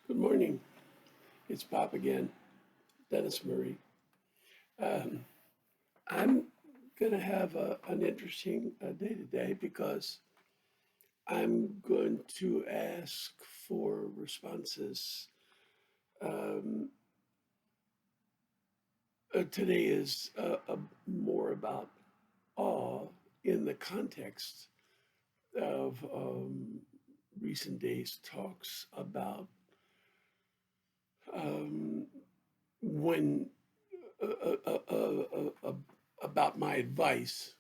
Good morning. It's Pop again, Dennis Murray. Um, I'm going to have an interesting day today because I'm going to ask for responses. Um, Today is more about awe in the context of recent days' talks about um, when uh, uh, uh, about my advice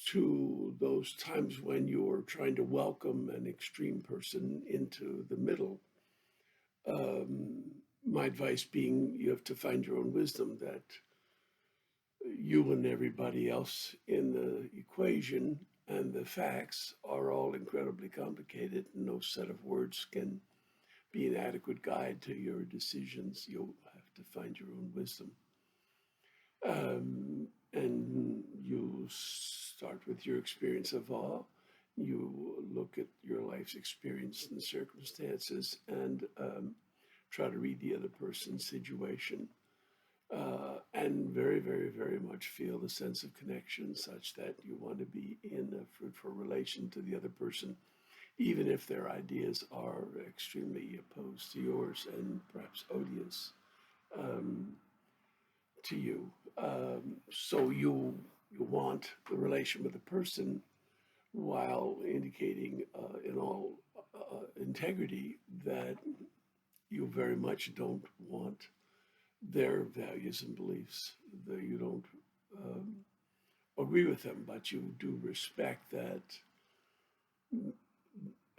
to those times when you're trying to welcome an extreme person into the middle. Um, my advice being you have to find your own wisdom that you and everybody else in the equation and the facts are all incredibly complicated. No set of words can be an adequate guide to your decisions. You'll have to find your own wisdom. And you start with your experience of awe. You look at your life's experience and circumstances and try to read the other person's situation and very, very, very much feel the sense of connection such that you want to be in a fruitful relation to the other person, even if their ideas are extremely opposed to yours and perhaps odious. Um, to you. So you want the relation with the person while indicating in all integrity that you very much don't want their values and beliefs. That you don't um, agree with them, but you do respect that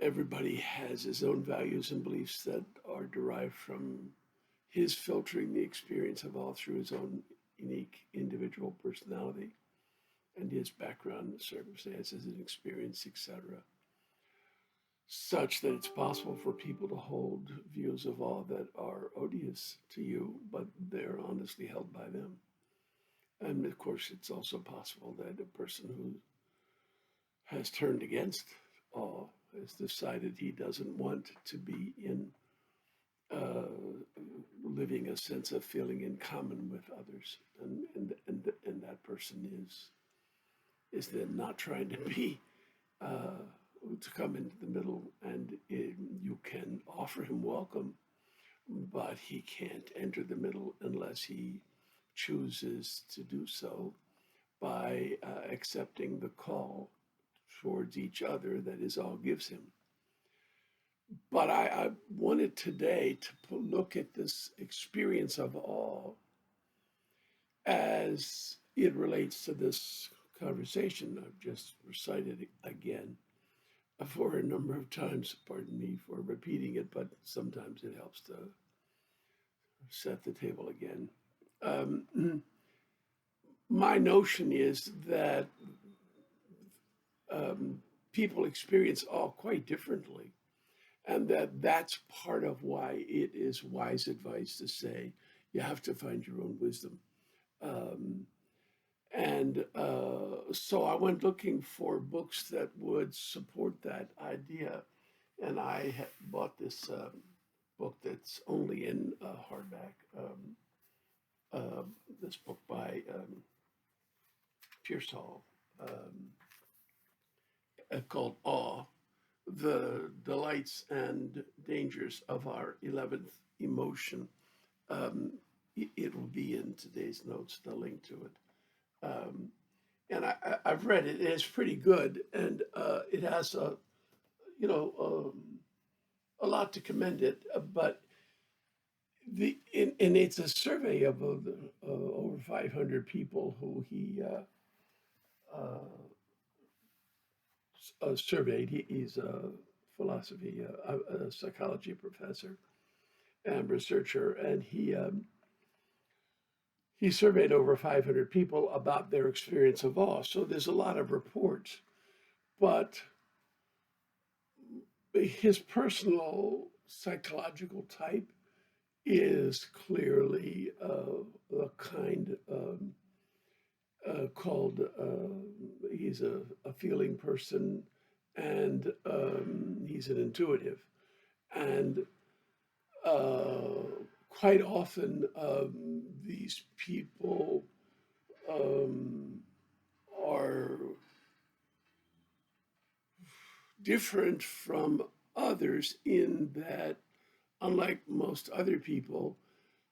everybody has his own values and beliefs that are derived from his filtering the experience of all through his own unique individual personality and his background, circumstances, and experience, etc., such that it's possible for people to hold views of all that are odious to you, but they're honestly held by them. And of course, it's also possible that a person who has turned against all has decided he doesn't want to be in uh, living a sense of feeling in common with others, and that person is then not trying to be uh, to come into the middle, and you can offer him welcome, but he can't enter the middle unless he chooses to do so by accepting the call towards each other that his all gives him. But I wanted today to look at this experience of all as it relates to this conversation I've just recited again for a number of times. Pardon me for repeating it, but sometimes it helps to set the table again. My notion is that people experience all quite differently, and that's part of why it is wise advice to say you have to find your own wisdom. Um, and so I went looking for books that would support that idea, and I bought this book that's only in hardback. Uh, this book by Pierce Hall called Awe: The Delights and Dangers of Our 11th Emotion. It will be in today's notes, the link to it. And I've read it, and it's pretty good, and it has you know, a lot to commend it, but and it's a survey of over 500 people who he surveyed. He's a philosophy, a psychology professor and researcher, and he surveyed over 500 people about their experience of awe. So there's a lot of reports, but his personal psychological type is clearly a kind called he's a feeling person, and he's an intuitive, And quite often, these people um, are different from others in that, unlike most other people,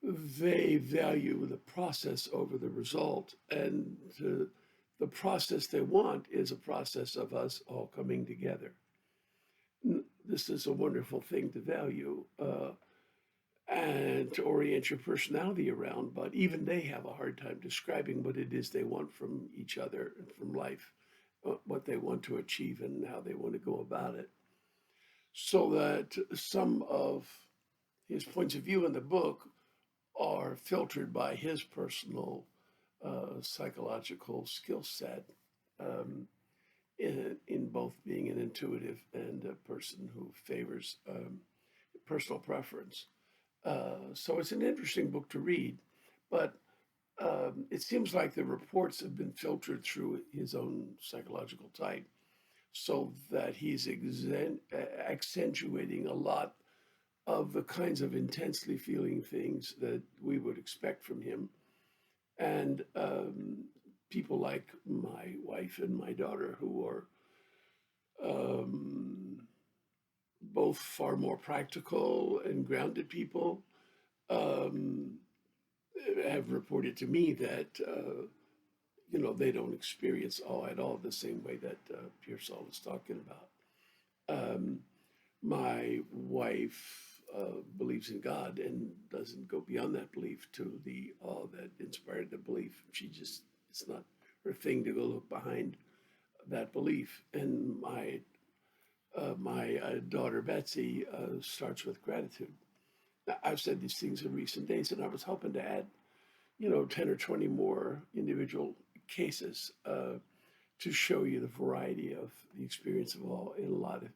they value the process over the result. And the process they want is a process of us all coming together. This is a wonderful thing to value and to orient your personality around, but even they have a hard time describing what it is they want from each other and from life, what they want to achieve and how they want to go about it. So that some of his points of view in the book are filtered by his personal psychological skill set um, in both being an intuitive and a person who favors personal preference. So it's an interesting book to read, but it seems like the reports have been filtered through his own psychological type so that he's accentuating a lot of the kinds of intensely feeling things that we would expect from him. And people like my wife and my daughter, who are um, both far more practical and grounded people, um, have reported to me that they don't experience awe at all the same way that Pearsall is talking about. Um, my wife believes in God and doesn't go beyond that belief to the awe that inspired the belief. It's not her thing to go look behind that belief. And my daughter Betsy starts with gratitude. Now, I've said these things in recent days, and I was hoping to add 10 or 20 more individual cases to show you the variety of the experience of all in a lot of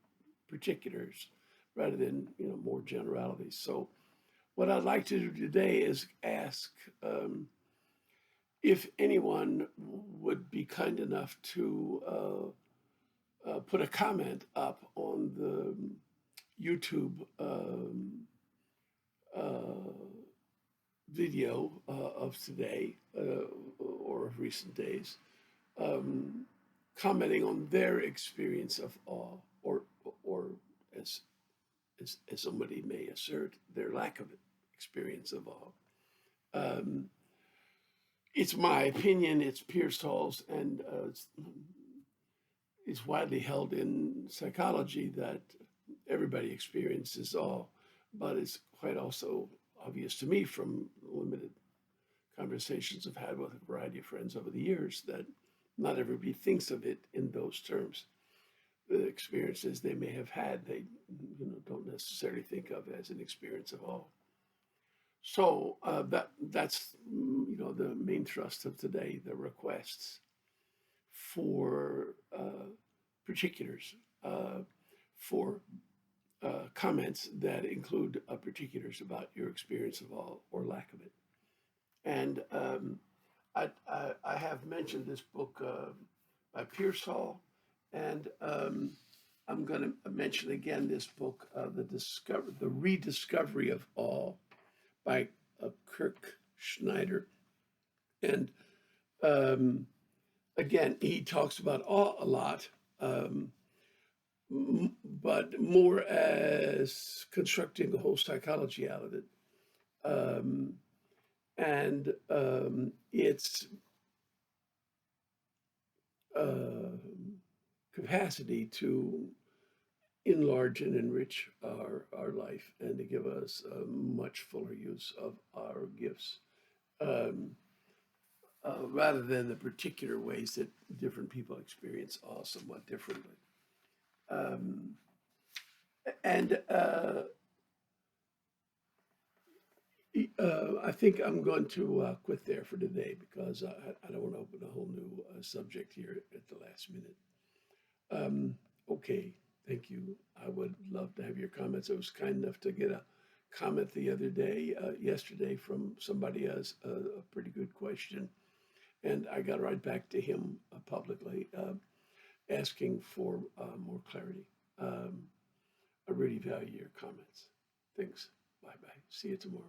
particulars rather than, more generalities. So what I'd like to do today is ask if anyone would be kind enough to put a comment up on the YouTube uh, video of today or of recent days, um, commenting on their experience of awe, or as, as somebody may assert, their lack of experience of awe. Um, it's my opinion, it's Pearsall's, and it's widely held in psychology that everybody experiences awe, but it's quite also obvious to me from limited conversations I've had with a variety of friends over the years that not everybody thinks of it in those terms. The experiences they may have had, they don't necessarily think of as an experience of awe. So that's the main thrust of today, the requests for particulars, for comments that include particulars about your experience of awe or lack of it. And I have mentioned this book by Pearsall, and I'm going to mention again this book, the Rediscovery of Awe by Kirk Schneider. And again, he talks about awe a lot, but more as constructing the whole psychology out of it. And its capacity to enlarge and enrich our life and to give us a much fuller use of our gifts, um, rather than the particular ways that different people experience awe somewhat differently. Um, and I think I'm going to quit there for today because I don't want to open a whole new subject here at the last minute. Okay, thank you. I would love to have your comments. I was kind enough to get a comment the other day, yesterday, from somebody as a pretty good question. And I got right back to him publicly, asking for more clarity. I really value your comments. Thanks. Bye bye. See you tomorrow.